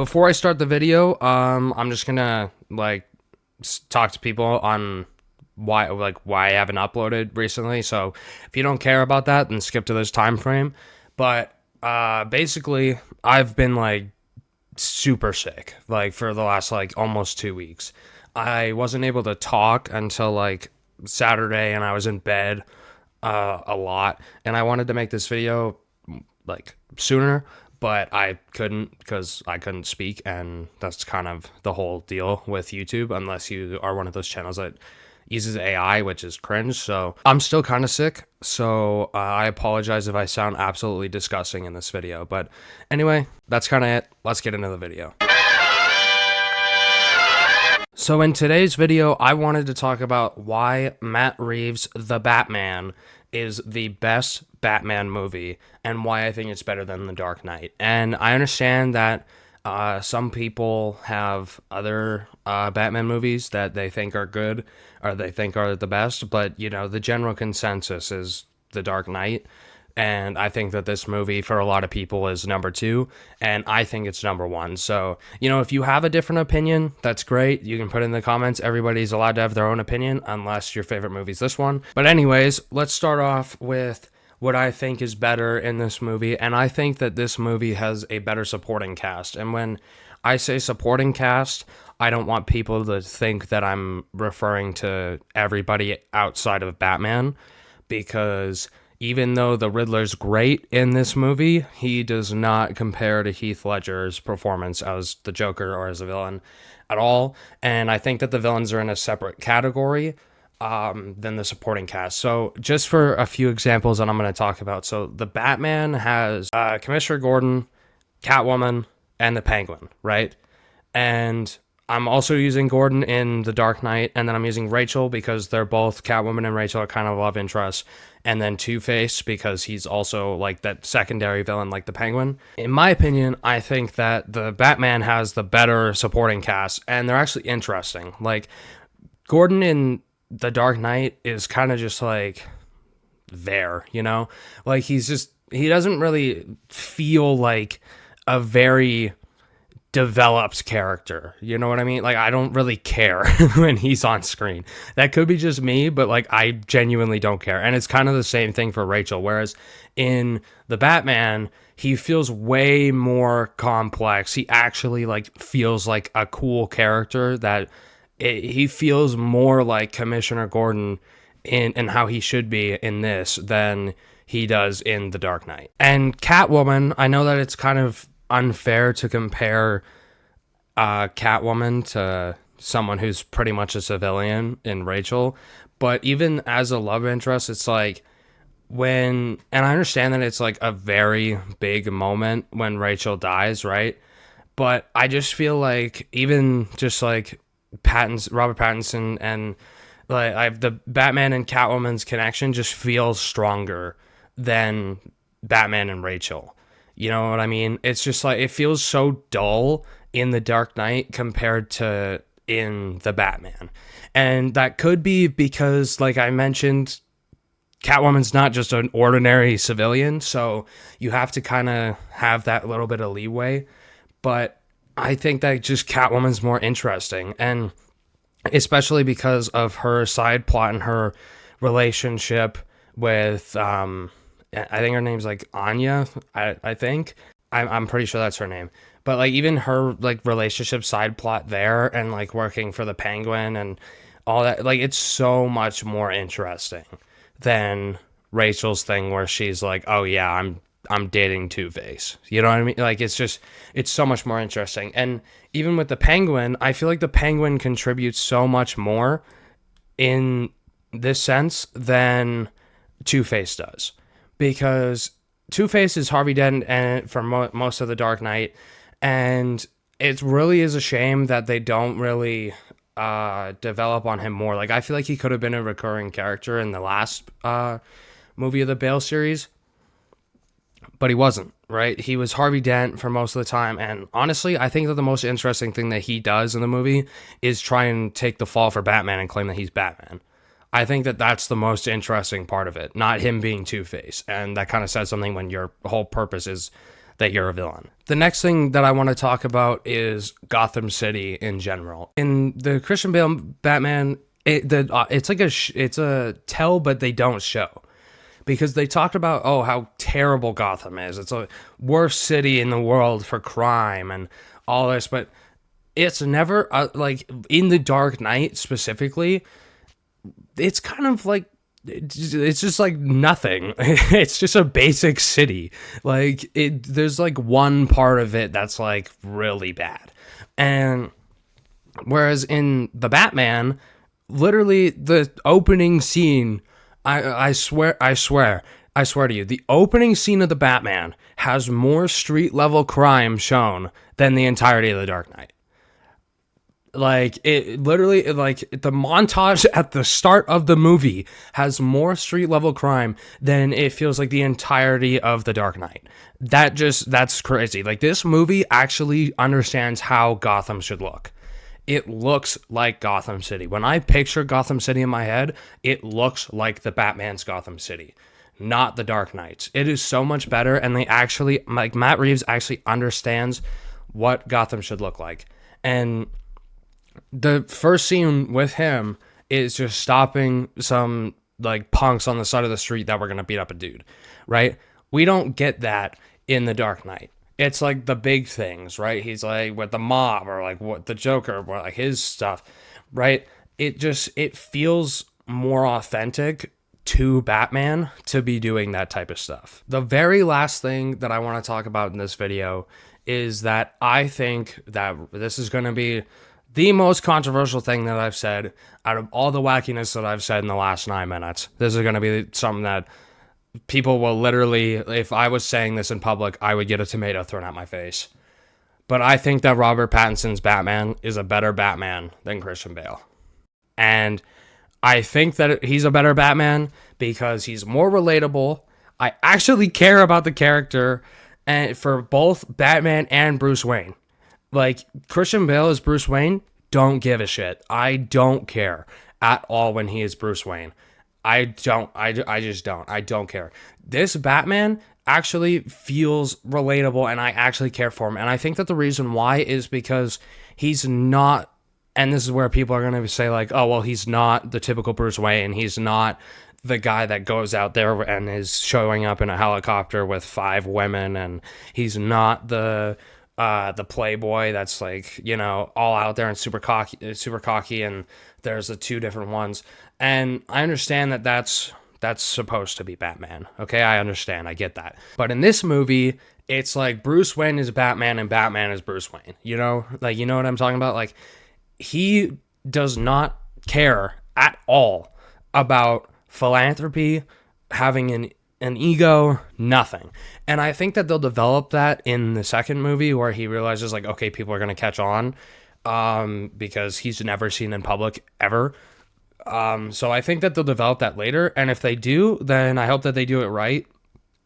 Before I start the video, I'm just gonna talk to people on why I haven't uploaded recently. So if you don't care about that, then skip to this time frame. But basically, I've been super sick for the last almost 2 weeks. I wasn't able to talk until Saturday, and I was in bed a lot. And I wanted to make this video sooner, but I couldn't because I couldn't speak, and that's kind of the whole deal with YouTube, unless you are one of those channels that uses AI, which is cringe. So I'm still kind of sick, so I apologize if I sound absolutely disgusting in this video. But anyway, that's kind of it. Let's get into the video. So in today's video, I wanted to talk about why Matt Reeves' The Batman is the best Batman movie and why I think it's better than The Dark Knight. And I understand that some people have other Batman movies that they think are good or they think are the best, but the general consensus is The Dark Knight. And I think that this movie for a lot of people is number 2, and I think it's number 1. So, if you have a different opinion, that's great. You can put it in the comments. Everybody's allowed to have their own opinion, unless your favorite movie's this one. But anyways, let's start off with what I think is better in this movie. And I think that this movie has a better supporting cast. And when I say supporting cast, I don't want people to think that I'm referring to everybody outside of Batman, because even though the Riddler's great in this movie, he does not compare to Heath Ledger's performance as the Joker or as a villain at all. And I think that the villains are in a separate category than the supporting cast. So just for a few examples that I'm going to talk about. So the Batman has Commissioner Gordon, Catwoman, and the Penguin, right? And I'm also using Gordon in The Dark Knight, and then I'm using Rachel because they're both, Catwoman and Rachel are kind of love interests, and then Two-Face because he's also that secondary villain like the Penguin. In my opinion, I think that the Batman has the better supporting cast, and they're actually interesting. Gordon in The Dark Knight is kind of just there, he doesn't really feel like a very developed character, you know what I mean? I don't really care when he's on screen. That could be just me, but I genuinely don't care. And it's kind of the same thing for Rachel, whereas in the Batman, he feels way more complex. He actually feels like a cool character that he feels more like Commissioner Gordon in how he should be in this than he does in The Dark Knight. And Catwoman, I know that it's kind of unfair to compare Catwoman to someone who's pretty much a civilian in Rachel, but even as a love interest, it's and I understand that it's a very big moment when Rachel dies, right? But I just feel even just Robert Pattinson and the Batman and Catwoman's connection just feels stronger than Batman and Rachel. You know what I mean? It's just it feels so dull in The Dark Knight compared to in the Batman. And that could be because, I mentioned, Catwoman's not just an ordinary civilian, so you have to kind of have that little bit of leeway. But I think that just Catwoman's more interesting, and especially because of her side plot and her relationship with I think her name's Anya. I think I'm pretty sure that's her name. But even her relationship side plot there, and working for the Penguin and all that, it's so much more interesting than Rachel's thing where she's oh yeah, I'm dating Two-Face. You know what I mean? It's so much more interesting. And even with the Penguin, I feel the Penguin contributes so much more in this sense than Two-Face does. Because Two-Face is Harvey Dent and for most of The Dark Knight, and it really is a shame that they don't really develop on him more. I feel he could have been a recurring character in the last movie of the Bale series, but he wasn't, right? He was Harvey Dent for most of the time, and honestly, I think that the most interesting thing that he does in the movie is try and take the fall for Batman and claim that he's Batman. I think that that's the most interesting part of it, not him being Two-Face. And that kind of says something when your whole purpose is that you're a villain. The next thing that I want to talk about is Gotham City in general. In the Christian Bale Batman, it's a tell, but they don't show. Because they talked about, oh, how terrible Gotham is. It's a worst city in the world for crime and all this, but it's never, like, in The Dark Knight specifically, it's kind of like, it's just like nothing. It's just a basic city. Like, there's like one part of it that's like really bad. And whereas in the Batman, literally the opening scene, I swear to you, the opening scene of the Batman has more street level crime shown than the entirety of The Dark Knight. Like, it literally, like, the montage at the start of the movie has more street level crime than it feels like the entirety of The Dark Knight. That's crazy. Like, this movie actually understands how Gotham should look. It looks like Gotham City. When I picture Gotham City in my head, it looks like the Batman's Gotham City, not The Dark Knight's. It is so much better, and they actually, like, Matt Reeves actually understands what Gotham should look like. And the first scene with him is just stopping some, like, punks on the side of the street that were going to beat up a dude, right? We don't get that in The Dark Knight. It's like the big things, right? He's like with the mob, or like what the Joker, or like his stuff, right? It feels more authentic to Batman to be doing that type of stuff. The very last thing that I want to talk about in this video is that I think that this is going to be the most controversial thing that I've said out of all the wackiness that I've said in the last 9 minutes. This is going to be something that people will literally, if I was saying this in public, I would get a tomato thrown at my face. But I think that Robert Pattinson's Batman is a better Batman than Christian Bale. And I think that he's a better Batman because he's more relatable. I actually care about the character, and for both Batman and Bruce Wayne. Like, Christian Bale as Bruce Wayne, don't give a shit. I don't care at all when he is Bruce Wayne. I just don't. I don't care. This Batman actually feels relatable, and I actually care for him. And I think that the reason why is because he's not, and this is where people are going to say like, oh, well, he's not the typical Bruce Wayne. He's not the guy that goes out there and is showing up in a helicopter with 5 women, and he's not the playboy that's like, you know, all out there and super cocky, and there's the 2 different ones. And I understand that that's supposed to be Batman. Okay, I understand. I get that. But in this movie, it's like Bruce Wayne is Batman and Batman is Bruce Wayne. You know? Like, you know what I'm talking about? Like, he does not care at all about philanthropy, having an ego, nothing. And I think that they'll develop that in the second movie where he realizes, like, okay, people are going to catch on because he's never seen in public ever. So I think that they'll develop that later. And if they do, then I hope that they do it right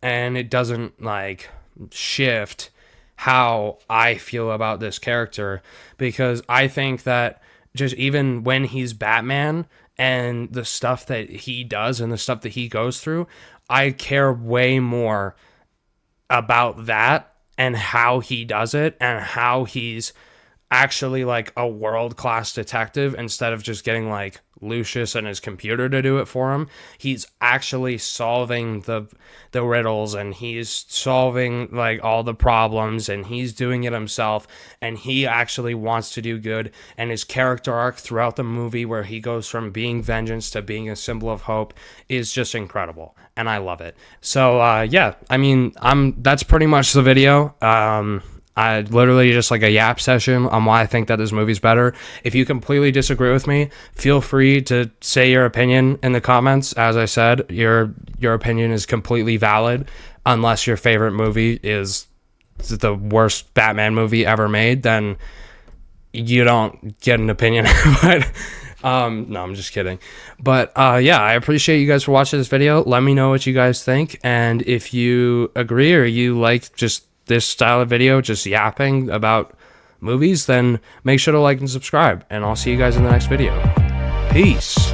and it doesn't, like, shift how I feel about this character, because I think that just even when he's Batman and the stuff that he does and the stuff that he goes through, I care way more about that and how he does it and how he's actually like a world-class detective instead of just getting like Lucius and his computer to do it for him. He's actually solving the riddles, and he's solving like all the problems, and he's doing it himself, and he actually wants to do good. And his character arc throughout the movie, where he goes from being vengeance to being a symbol of hope, is just incredible, and I love it. So yeah, I mean, that's pretty much the video. I literally just like a yap session on why I think that this movie's better. If you completely disagree with me, feel free to say your opinion in the comments. As I said, your opinion is completely valid, unless your favorite movie is the worst Batman movie ever made, then you don't get an opinion. But no, I'm just kidding. But yeah, I appreciate you guys for watching this video. Let me know what you guys think, and if you agree or you like just this style of video, just yapping about movies, then make sure to like and subscribe, and I'll see you guys in the next video. Peace.